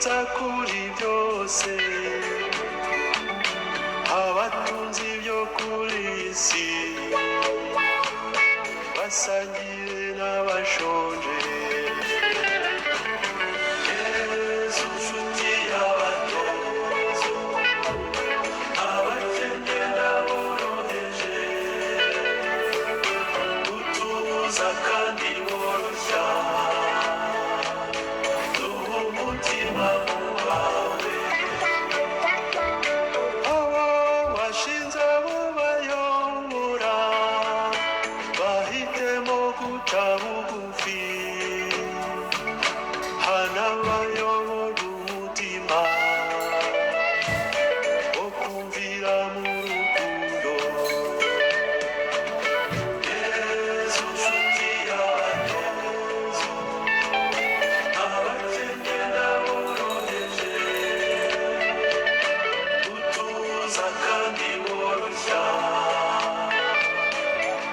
twibutsa kuri byose abatunzi byo kuri isi basangire n'abashonje. Yesu nshuti y'abato abakene n'aboroheje utuza kandi woroshya duha umutima wawe abo washinze abo bayobora bahitemo guca bugufi hana bayobora umutima wo kumvira mu rukundo. Yesu nshuti y'abato abakene n'aboroheje utuza kandi woroshya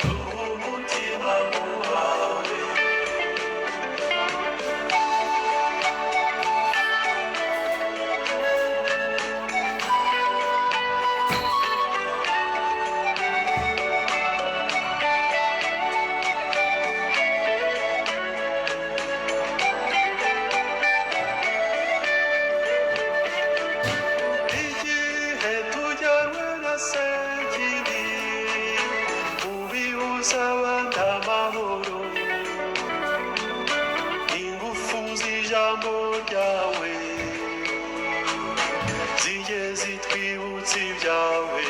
duha umutima wawe. Igihe tujyanwe na sekibi mu bibuza abandi amahoro, ingufu z'ijambo ryawe zijye zitwibutsa ibyawe.